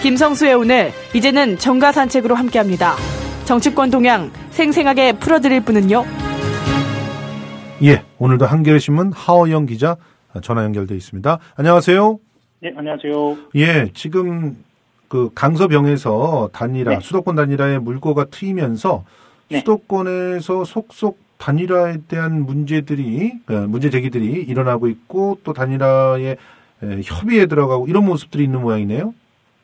김성수의 오늘, 이제는 정가 산책으로 함께합니다. 정치권 동향 생생하게 풀어드릴 분은요. 예, 오늘도 한겨레신문 하어영 기자 전화 연결돼 있습니다. 안녕하세요. 네, 안녕하세요. 예, 지금 그 강서병에서 단일화, 네. 수도권 단일화에 물꼬가 트이면서 네. 수도권에서 속속 단일화에 대한 문제 제기들이 일어나고 있고 또 단일화에 협의에 들어가고 이런 모습들이 있는 모양이네요.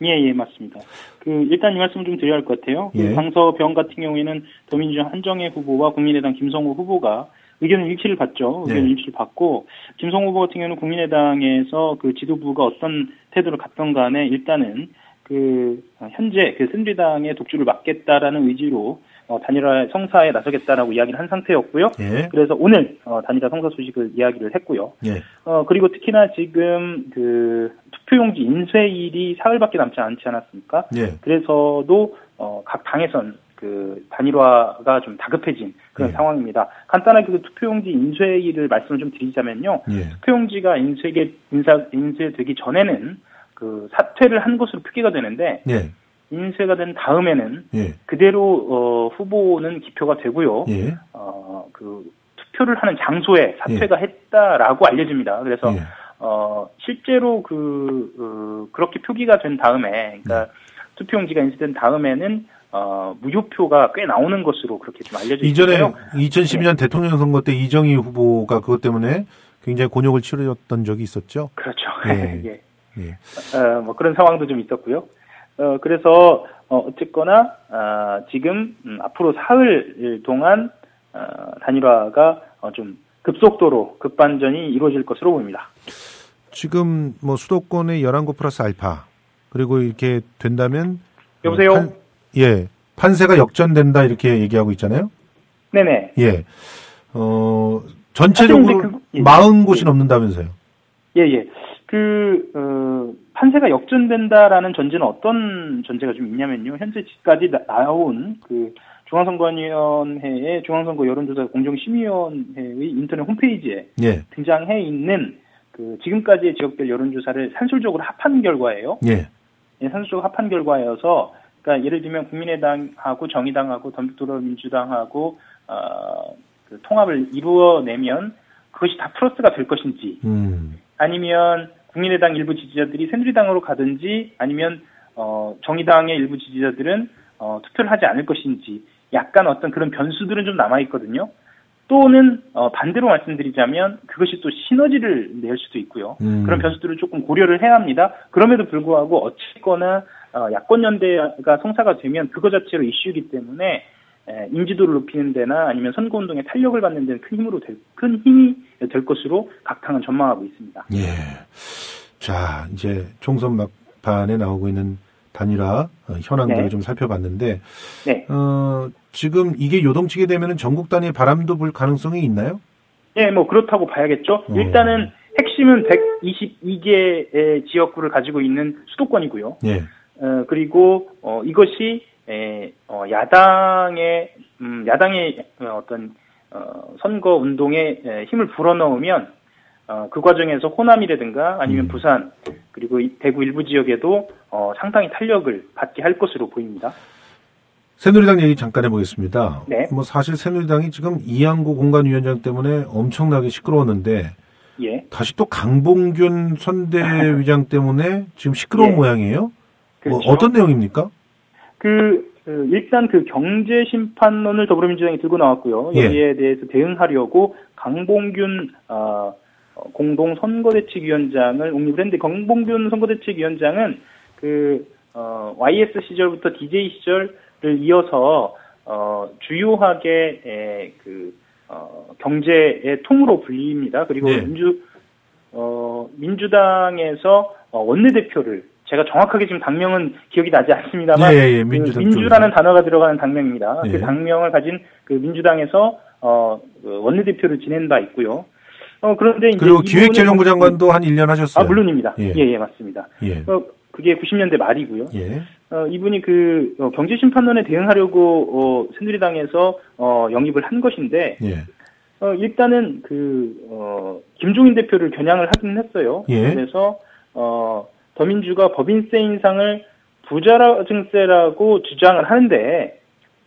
예, 맞습니다. 일단 이 말씀을 좀 드려야 할 것 같아요. 예. 강서병 같은 경우에는 더민주당 한정혜 후보와 국민의당 김성호 후보가 의견 일치를 받죠. 의견 네. 일치를 받고 김성호 후보 같은 경우는 국민의당에서 그 지도부가 어떤 태도를 갖던 간에 일단은 현재 새누리당의 독주를 막겠다라는 의지로 단일화 성사에 나서겠다라고 이야기를 한 상태였고요. 예. 그래서 오늘 단일화 성사 소식을 이야기를 했고요. 예. 그리고 특히나 지금 투표용지 인쇄일이 사흘밖에 남지 않지 않았습니까? 예. 그래서도 각 당에선 단일화가 좀 다급해진 그런 예. 상황입니다. 간단하게 투표용지 인쇄일을 말씀을 좀 드리자면요. 예. 투표용지가 인쇄되기 전에는 사퇴를 한 것으로 표기가 되는데 예. 인쇄가 된 다음에는 예. 그대로 후보는 기표가 되고요. 예. 투표를 하는 장소에 사퇴가 했다라고 알려집니다. 그래서 예. 실제로 그렇게 표기가 된 다음에, 그러니까 투표용지가 인쇄된 다음에는 무효표가 꽤 나오는 것으로 그렇게 좀 알려져 있어요. 이전에 2012년 대통령 선거 때 이정희 후보가 그것 때문에 굉장히 곤욕을 치르셨던 적이 있었죠. 그렇죠. 예. 예. 예. 그런 상황도 좀 있었고요. 그래서 어쨌거나 지금 앞으로 사흘 동안 단일화가 좀 급속도로 급반전이 이루어질 것으로 보입니다. 지금 수도권의 11곳 플러스 알파 그리고 이렇게 된다면 여보세요? 판세가 역전된다 이렇게 얘기하고 있잖아요. 네네. 예. 전체적으로 40곳이 넘는다면서요. 예. 판세가 역전된다라는 전제는 어떤 전제가 좀 있냐면요. 현재까지 나온 중앙선거위원회의 중앙선거 여론조사 공정심의위원회의 인터넷 홈페이지에 등장해 있는 지금까지의 지역별 여론조사를 산술적으로 합한 결과예요. 예, 산술적으로 합한 결과여서, 그러니까 예를 들면 국민의당하고 정의당하고 더불어민주당하고 통합을 이루어내면 그것이 다 플러스가 될 것인지, 아니면 국민의당 일부 지지자들이 새누리당으로 가든지, 아니면 정의당의 일부 지지자들은 투표를 하지 않을 것인지, 약간 어떤 그런 변수들은 좀 남아 있거든요. 또는 반대로 말씀드리자면 그것이 또 시너지를 낼 수도 있고요. 그런 변수들을 조금 고려를 해야 합니다. 그럼에도 불구하고 어쨌거나 야권연대가 성사가 되면 그거 자체로 이슈이기 때문에 인지도를 높이는 데나 아니면 선거운동에 탄력을 받는 데는 큰 힘이 될 것으로 각 당은 전망하고 있습니다. 예. 자, 이제 총선 막판에 나오고 있는 단일화 현황들을 좀 살펴봤는데, 지금 이게 요동치게 되면은 전국 단위의 바람도 불 가능성이 있나요? 예, 그렇다고 봐야겠죠. 일단은 핵심은 122개의 지역구를 가지고 있는 수도권이고요. 예. 그리고 이것이 야당의 어떤 선거 운동에 힘을 불어넣으면 그 과정에서 호남이라든가 아니면 부산 그리고 대구 일부 지역에도 상당히 탄력을 받게 할 것으로 보입니다. 새누리당 얘기 잠깐 해보겠습니다. 네. 사실 새누리당이 지금 이양구 공관위원장 때문에 엄청나게 시끄러웠는데, 다시 또 강봉균 선대위장 때문에 지금 시끄러운 모양이에요. 그렇죠. 어떤 내용입니까? 일단 경제 심판론을 더불어민주당이 들고 나왔고요. 여기에 대해서 대응하려고 강봉균 공동 선거대책위원장을 옹립을 했는데, 강봉균 선거대책위원장은 YS 시절부터 DJ 시절을 이어서 주요하게 경제의 통으로 불립니다. 그리고 민주당에서 원내대표를, 제가 정확하게 지금 당명은 기억이 나지 않습니다만, 민주라는 단어가 들어가는 당명입니다. 그 당명을 가진 민주당에서 원내대표를 지낸 바 있고요. 그런데 그리고 기획재정부 장관도 한 1년 하셨어요. 물론입니다. 예, 맞습니다. 그게 90년대 말이고요. 이분이 경제심판론에 대응하려고 새누리당에서 영입을 한 것인데, 일단은 김종인 대표를 겨냥을 하긴 했어요. 그래서 더민주가 법인세 인상을 부자 증세라고 주장을 하는데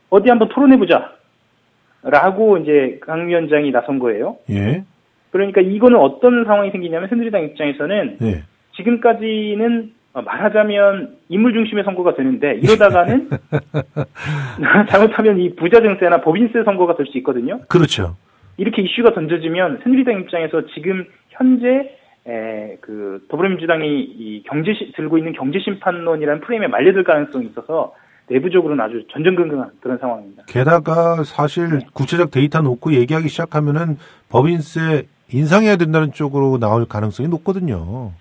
어디 한번 토론해보자 라고 이제 강 위원장이 나선 거예요. 예. 그러니까 이거는 어떤 상황이 생기냐면 새누리당 입장에서는 예. 지금까지는 말하자면 인물 중심의 선거가 되는데 이러다가는 잘못하면 이 부자 증세나 법인세 선거가 될 수 있거든요. 그렇죠. 이렇게 이슈가 던져지면 새누리당 입장에서 지금 현재 그 더불어민주당이 이 들고 있는 경제심판론이라는 프레임에 말려들 가능성이 있어서 내부적으로는 아주 전전긍긍한 그런 상황입니다. 게다가 사실 구체적 데이터 놓고 얘기하기 시작하면은 법인세 인상해야 된다는 쪽으로 나올 가능성이 높거든요.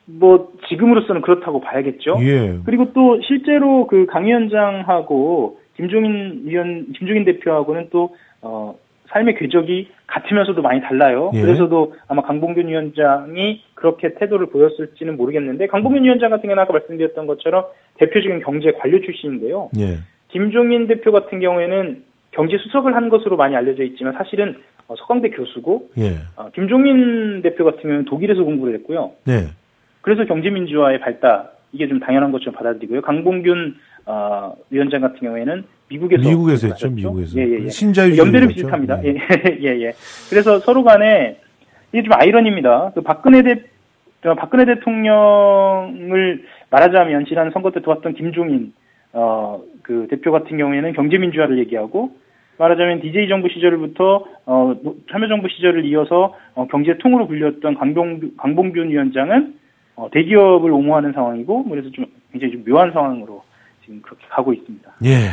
뭐 지금으로서는 그렇다고 봐야겠죠. 예. 그리고 또 실제로 그 강 위원장하고 김종인 대표하고는 또 삶의 궤적이 같으면서도 많이 달라요. 예. 그래서도 아마 강봉균 위원장이 그렇게 태도를 보였을지는 모르겠는데 강봉균 위원장 같은 경우는 아까 말씀드렸던 것처럼 대표적인 경제 관료 출신인데요. 예. 김종인 대표 같은 경우에는 경제 수석을 한 것으로 많이 알려져 있지만 사실은 서강대 교수고 예. 김종인 대표 같은 경우는 독일에서 공부를 했고요. 네. 그래서 경제민주화의 발달 이게 좀 당연한 것처럼 받아들이고요. 강봉균 위원장 같은 경우에는 미국에서 했죠. 미국에서. 예. 신자유주의 연배는 비슷합니다. 예. 그래서 서로 간에 이게 좀 아이러니입니다. 그 박근혜 대통령을 말하자면 지난 선거 때 도왔던 김종인 그 대표 같은 경우에는 경제민주화를 얘기하고 말하자면 DJ 정부 시절부터 참여정부 시절을 이어서 경제통으로 불렸던 강봉균 위원장은 대기업을 옹호하는 상황이고 그래서 좀 굉장히 좀 묘한 상황으로 지금 그렇게 가고 있습니다. 예.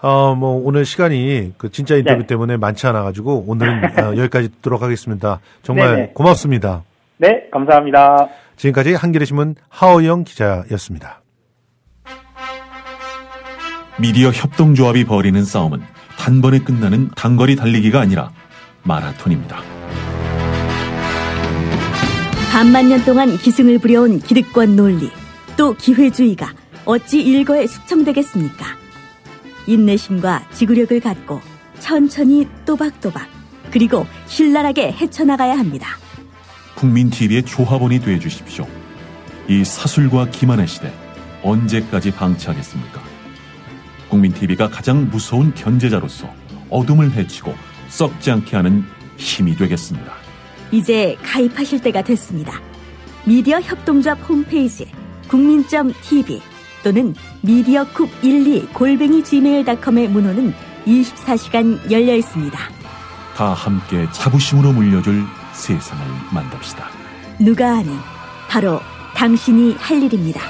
뭐 오늘 시간이 그 진짜 인터뷰 네. 때문에 많지 않아 가지고 오늘은 여기까지 듣도록 하겠습니다. 정말 네네. 고맙습니다. 네, 감사합니다. 지금까지 한겨레신문 하어영 기자였습니다. 미디어 협동조합이 벌이는 싸움은 한 번에 끝나는 단거리 달리기가 아니라 마라톤입니다. 반만 년 동안 기승을 부려온 기득권 논리, 또 기회주의가 어찌 일거에 숙청되겠습니까? 인내심과 지구력을 갖고 천천히 또박또박 그리고 신랄하게 헤쳐나가야 합니다. 국민TV의 조합원이 되어주십시오. 이 사술과 기만의 시대 언제까지 방치하겠습니까? 국민TV가 가장 무서운 견제자로서 어둠을 헤치고 썩지 않게 하는 힘이 되겠습니다. 이제 가입하실 때가 됐습니다. 미디어 협동조합 홈페이지에 국민.tv 또는 mediacoup12@gmail.com의 문호는 24시간 열려 있습니다. 다 함께 자부심으로 물려줄 세상을 만듭시다. 누가 아는 바로 당신이 할 일입니다.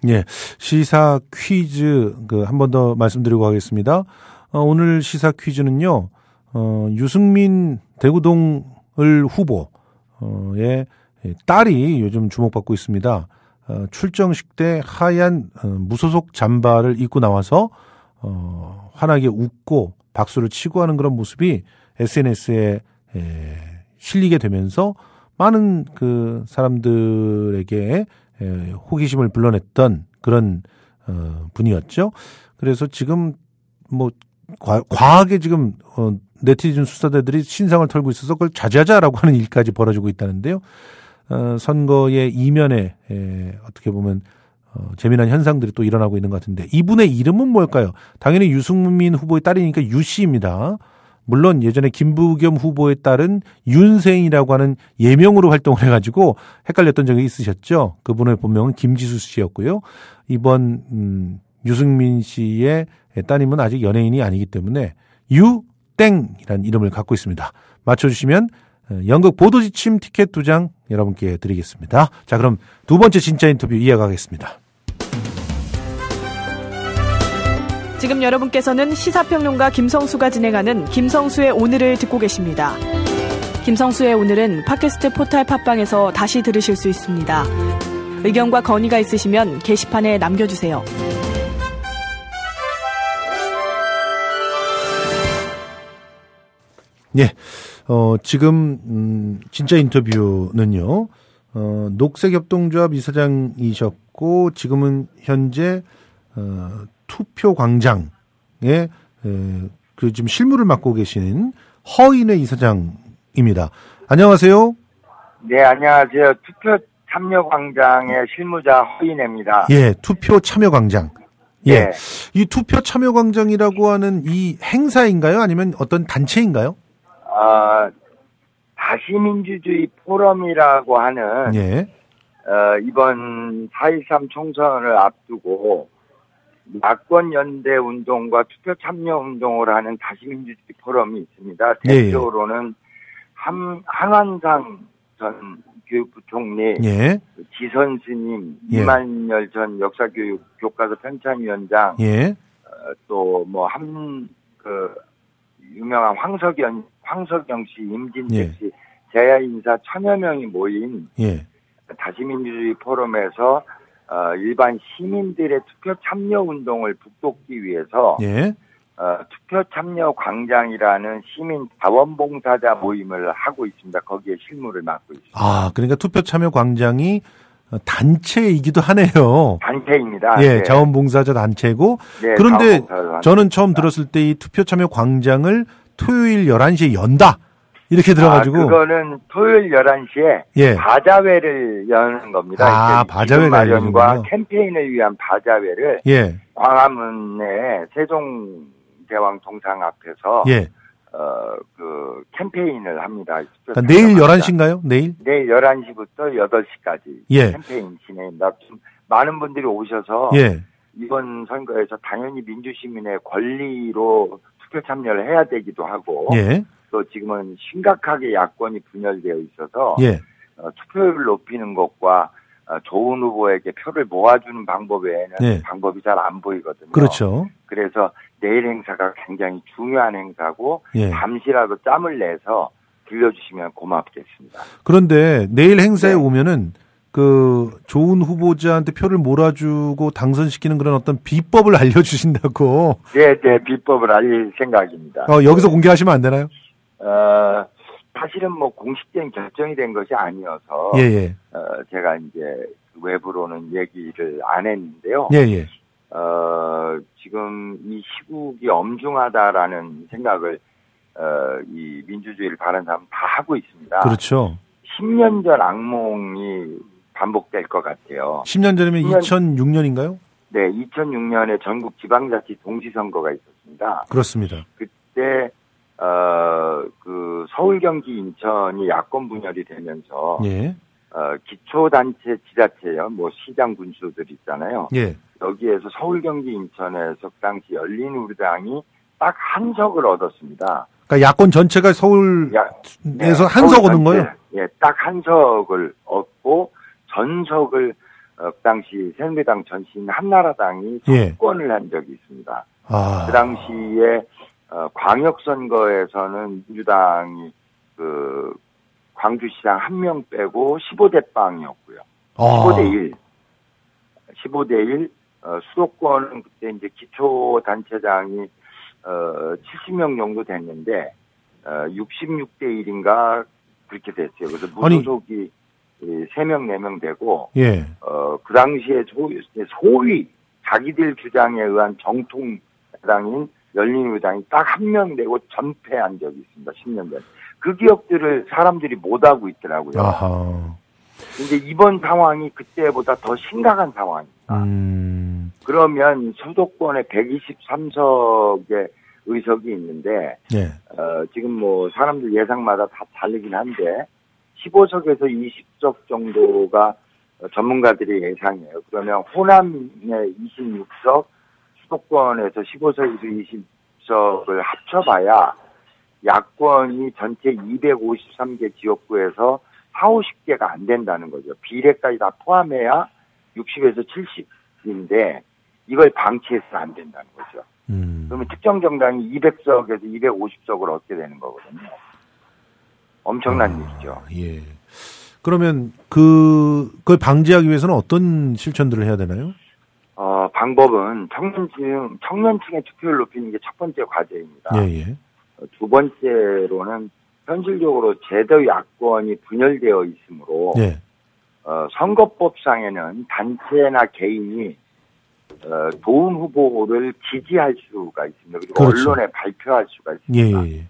예, 시사 퀴즈 한 번 더 말씀드리고 가겠습니다. 오늘 시사 퀴즈는요. 유승민 대구동을 후보의 딸이 요즘 주목받고 있습니다. 출정식 때 하얀 무소속 잠바를 입고 나와서 환하게 웃고 박수를 치고 하는 그런 모습이 SNS에 실리게 되면서 많은 그 사람들에게 호기심을 불러냈던 그런 분이었죠. 그래서 지금 뭐 과하게 지금 네티즌 수사대들이 신상을 털고 있어서 그걸 자제하자라고 하는 일까지 벌어지고 있다는데요. 선거의 이면에 어떻게 보면 재미난 현상들이 또 일어나고 있는 것 같은데 이분의 이름은 뭘까요? 당연히 유승민 후보의 딸이니까 유씨입니다. 물론 예전에 김부겸 후보의 딸은 윤세인이라고 하는 예명으로 활동을 해가지고 헷갈렸던 적이 있으셨죠. 그분의 본명은 김지수 씨였고요. 이번 유승민 씨의 따님은 아직 연예인이 아니기 때문에 유땡이라는 이름을 갖고 있습니다. 맞춰주시면 연극 보도지침 티켓 2장 여러분께 드리겠습니다. 자, 그럼 두 번째 진짜 인터뷰 이어가겠습니다. 지금 여러분께서는 시사평론가 김성수가 진행하는 김성수의 오늘을 듣고 계십니다. 김성수의 오늘은 팟캐스트 포탈 팟빵에서 다시 들으실 수 있습니다. 의견과 건의가 있으시면 게시판에 남겨주세요. 예, 지금 진짜 인터뷰는요. 녹색협동조합 이사장이셨고 지금은 현재 투표광장에 그 지금 실무를 맡고 계신 허인의 이사장입니다. 안녕하세요. 네, 안녕하세요. 투표 참여광장의 실무자 허인혜입니다. 예, 투표 참여광장. 예. 네. 이 투표 참여광장이라고 하는 이 행사인가요? 아니면 어떤 단체인가요? 다시민주주의 포럼이라고 하는, 예. 이번 4.13 총선을 앞두고, 야권연대 운동과 투표 참여 운동을 하는 다시민주주의 포럼이 있습니다. 대표로는 한완상 전 교육부총리, 예. 지선 스님, 예. 이만열 전 역사교육 교과서 편찬위원장, 예. 또 뭐 유명한 황석영 씨, 임진택 씨, 제야 인사 1000여 명이 모인 예. 다시민주주의 포럼에서 일반 시민들의 투표 참여 운동을 북돋기 위해서 예. 투표 참여 광장이라는 시민 자원봉사자 모임을 하고 있습니다. 거기에 실무를 맡고 있습니다. 아, 그러니까 투표 참여 광장이 단체이기도 하네요. 단체입니다. 예, 네. 자원봉사자 단체고. 네, 그런데 자원봉사자 저는 처음 들었을 때 이 투표 참여 광장을 토요일 11시에 연다. 이렇게 들어가지고. 그거는 토요일 11시에 예. 바자회를 여는 겁니다. 아, 바자회를 마련과 캠페인을 위한 바자회를 예. 광화문의 세종대왕 동상 앞에서 예. 캠페인을 합니다. 그러니까 내일 11시인가요? 내일 11시부터 8시까지 예. 캠페인 진행입니다. 좀 많은 분들이 오셔서 예. 이번 선거에서 당연히 민주시민의 권리로 투표 참여를 해야 되기도 하고 예. 또 지금은 심각하게 야권이 분열되어 있어서 예. 투표율을 높이는 것과 좋은 후보에게 표를 모아주는 방법 외에는 예. 방법이 잘 안 보이거든요. 그렇죠. 그래서 내일 행사가 굉장히 중요한 행사고 예. 잠시라도 짬을 내서 들려주시면 고맙겠습니다. 그런데 내일 행사에 네. 오면은 그 좋은 후보자한테 표를 몰아주고 당선시키는 그런 어떤 비법을 알려주신다고. 네, 비법을 알릴 생각입니다. 여기서 공개하시면 안 되나요? 사실은 뭐 공식적인 결정이 된 것이 아니어서 예. 제가 이제 외부로는 얘기를 안 했는데요. 예. 지금 이 시국이 엄중하다라는 생각을 이 민주주의를 바라는 사람 다 하고 있습니다. 그렇죠. 10년 전 악몽이 반복될 것 같아요. 10년 전이면 2006년인가요? 네, 2006년에 전국 지방자치 동시선거가 있었습니다. 그렇습니다. 그때 서울, 경기, 인천이 야권 분열이 되면서 예. 기초단체 지자체요, 뭐 시장 군수들 있잖아요. 예. 여기에서 서울, 경기, 인천에서 그 당시 열린우리당이 딱 한 석을 얻었습니다. 그러니까 야권 전체가 서울에서 한 석 얻은 거예요? 예, 딱 한 석을 얻고 전석을 그 당시 새누리당 전신 한나라당이 석권을 한 적이 있습니다. 그 당시에 광역선거에서는 민주당이 광주시장 1명 빼고 15대 빵이었고요. 15대 1. 수도권은 그때 이제 기초단체장이 70명 정도 됐는데 66대 1인가 그렇게 됐어요. 그래서 무소속이 3명, 4명 되고 그 당시에 소위 자기들 주장에 의한 정통당인 열린우리당이 딱 1명 되고 전패한 적이 있습니다. 10년 전에. 그 기억들을 사람들이 못하고 있더라고요. 근데 이번 상황이 그때보다 더 심각한 상황입니다. 그러면 수도권에 123석의 의석이 있는데 지금 뭐 사람들 예상마다 다 다르긴 한데 15석에서 20석 정도가 전문가들의 예상이에요. 그러면 호남에 26석, 수도권에서 15석에서 20석을 합쳐봐야 야권이 전체 253개 지역구에서 40~50개가 안 된다는 거죠. 비례까지 다 포함해야 60에서 70인데 이걸 방치해서는 안 된다는 거죠. 그러면 특정 정당이 200석에서 250석을 얻게 되는 거거든요. 엄청난 일이죠. 예. 그러면 그걸 방지하기 위해서는 어떤 실천들을 해야 되나요? 방법은 청년층의 투표율 높이는 게 첫 번째 과제입니다. 두 번째로는 현실적으로 제도 야권이 분열되어 있으므로 선거법상에는 단체나 개인이 좋은 후보를 지지할 수가 있습니다. 그리고 언론에 발표할 수가 있습니다.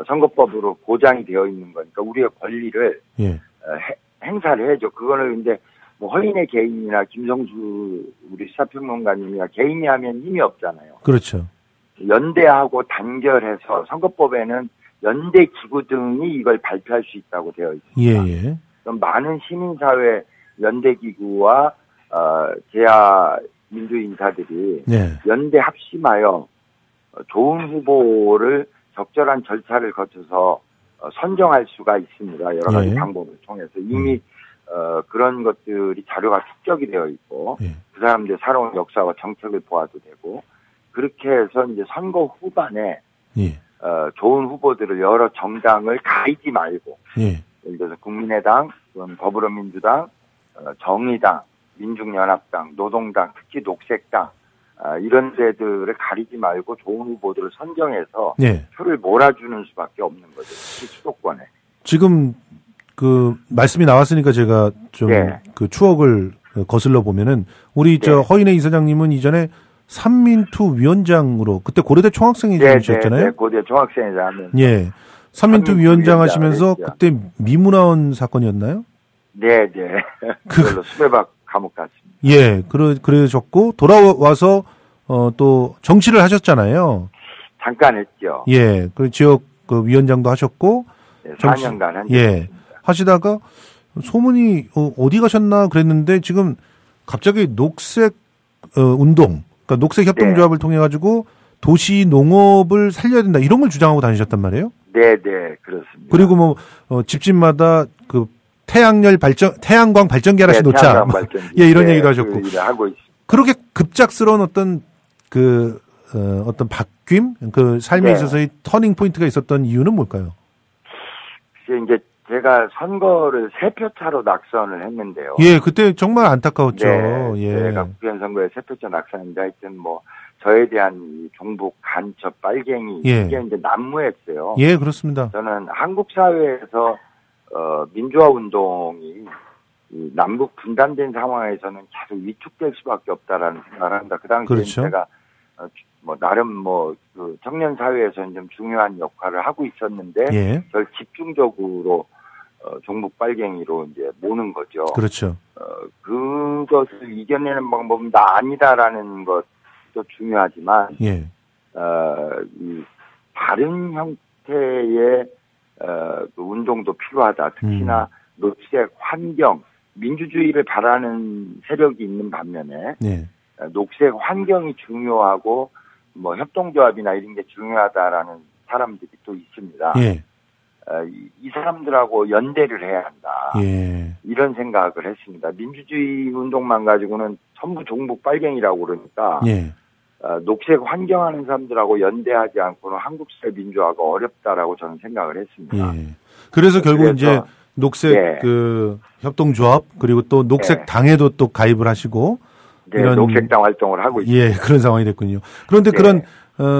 선거법으로 보장이 되어 있는 거니까 우리의 권리를 행사를 해줘. 그거는 이제 뭐 허인의 개인이나 김성수 우리 시사평론가님이나 개인이 하면 힘이 없잖아요. 그렇죠. 연대하고 단결해서 선거법에는 연대 기구 등이 이걸 발표할 수 있다고 되어 있습니다. 그럼 많은 시민사회 연대 기구와 제야 민주 인사들이 연대 합심하여 좋은 후보를 적절한 절차를 거쳐서 선정할 수가 있습니다. 여러 가지 방법을 통해서 이미 그런 것들이 자료가 축적이 되어 있고 그 사람들의 살아온 역사와 정책을 보아도 되고 그렇게 해서 이제 선거 후반에 좋은 후보들을 여러 정당을 가리지 말고 예를 들어서 국민의당, 더불어민주당, 정의당, 민중연합당, 노동당, 특히 녹색당 이런 데들을 가리지 말고 좋은 후보들을 선정해서 표를 몰아주는 수밖에 없는 거죠. 특히 수도권에. 지금 그 말씀이 나왔으니까 제가 좀 그 추억을 거슬러 보면은 우리 저 허인혜 이사장님은 이전에 삼민투 위원장으로 그때 고려대 총학생회장이셨잖아요. 네, 고대 총학생회장. 삼민투 위원장 하시면서 그때 미문화원 사건이었나요? 네. 그걸로 수배박 감옥 갔습니다. 그러셨고 돌아와서 또 정치를 하셨잖아요. 잠깐 했죠. 그 지역 그 위원장도 하셨고 4년간 한 하시다가 소문이 어디 가셨나 그랬는데 지금 갑자기 녹색 운동, 그러니까 녹색 협동조합을 통해 가지고 도시 농업을 살려야 된다 이런 걸 주장하고 다니셨단 말이에요. 네, 그렇습니다. 그리고 뭐 집집마다 그 태양광 발전기 하나씩 놓자. 이런 얘기도 하셨고. 하고 있습니다. 그렇게 급작스러운 어떤 어떤 바뀜, 그 삶에 있어서의 터닝 포인트가 있었던 이유는 뭘까요? 이제 제가 선거를 3표 차로 낙선을 했는데요. 그때 정말 안타까웠죠. 제가 국회의원 선거에 3표 차 낙선했는데 하여튼 뭐 저에 대한 종북 간첩 빨갱이 이게 이제 난무했어요. 그렇습니다. 저는 한국 사회에서 민주화 운동이 이 남북 분단된 상황에서는 계속 위축될 수밖에 없다라는 생각을 합니다. 그 당시에 제가 뭐 나름 그 청년 사회에서는 좀 중요한 역할을 하고 있었는데 저를 집중적으로 종북 빨갱이로 이제 모는 거죠. 그렇죠. 그것을 이겨내는 방법은 다 아니다라는 것도 중요하지만 이 다른 형태의 그 운동도 필요하다. 특히나 녹색 환경, 민주주의를 바라는 세력이 있는 반면에 녹색 환경이 중요하고 뭐 협동조합이나 이런 게 중요하다라는 사람들이 또 있습니다. 이 사람들하고 연대를 해야 한다. 이런 생각을 했습니다. 민주주의 운동만 가지고는 전부 종북 빨갱이라고 그러니까 녹색 환경하는 사람들하고 연대하지 않고는 한국 사회 민주화가 어렵다라고 저는 생각을 했습니다. 그래서 결국 이제 녹색 그 협동조합 그리고 또 녹색 당에도 또 가입을 하시고 이런 녹색당 활동을 하고 있습니다. 그런 상황이 됐군요. 그런데 그런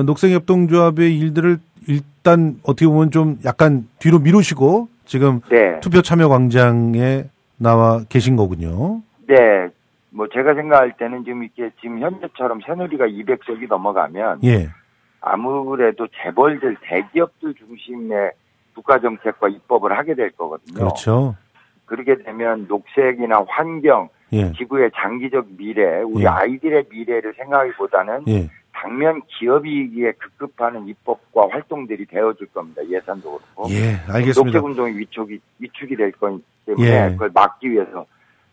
녹색 협동조합의 일들을 일단 어떻게 보면 좀 약간 뒤로 미루시고 지금 투표 참여 광장에 나와 계신 거군요. 뭐 제가 생각할 때는 지금 현재처럼 새누리가 200석이 넘어가면 아무래도 재벌들 대기업들 중심의 국가 정책과 입법을 하게 될 거거든요. 그렇죠. 그렇게 되면 녹색이나 환경, 지구의 장기적 미래, 우리 아이들의 미래를 생각하기보다는 당면 기업이익에 급급하는 입법과 활동들이 되어질 겁니다. 예산도 그렇고. 알겠습니다. 녹색 운동이 위축이 될 거기 때문에 그걸 막기 위해서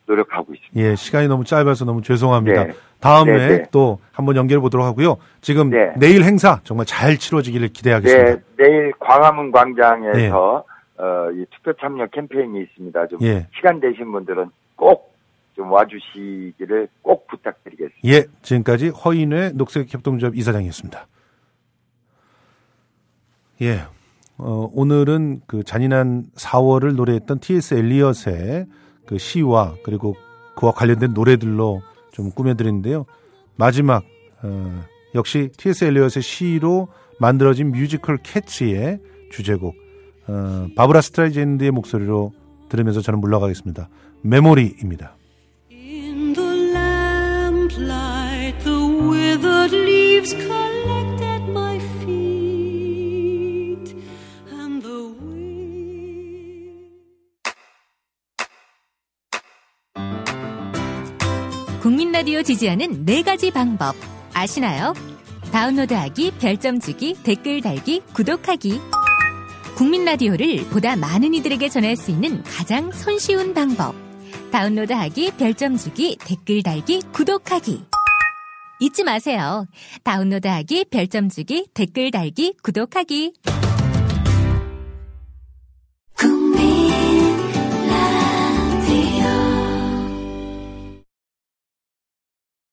노력하고 있습니다. 시간이 너무 짧아서 너무 죄송합니다. 다음에 또 한번 연결해 보도록 하고요. 지금 내일 행사 정말 잘 치러지기를 기대하겠습니다. 내일 광화문 광장에서 이 투표 참여 캠페인이 있습니다. 좀 시간 되신 분들은 꼭 좀 와주시기를 꼭 부탁드리겠습니다. 지금까지 허인회 녹색협동조합 이사장이었습니다. 오늘은 그 잔인한 4월을 노래했던 T.S. 엘리엇의 그 시와 그리고 그와 관련된 노래들로 좀 꾸며드리는데요. 마지막 역시 T.S. 엘리엇의 시로 만들어진 뮤지컬 캐츠의 주제곡 바브라 스트라이젠드의 목소리로 들으면서 저는 물러가겠습니다. 메모리입니다. In the lamplight, the withered leaves collect at my feet. 국민 라디오 지지하는 4가지 방법 아시나요? 다운로드하기, 별점 주기, 댓글 달기, 구독하기. 국민 라디오를 보다 많은 이들에게 전할 수 있는 가장 손쉬운 방법. 다운로드하기, 별점 주기, 댓글 달기, 구독하기. 잊지 마세요. 다운로드하기, 별점 주기, 댓글 달기, 구독하기.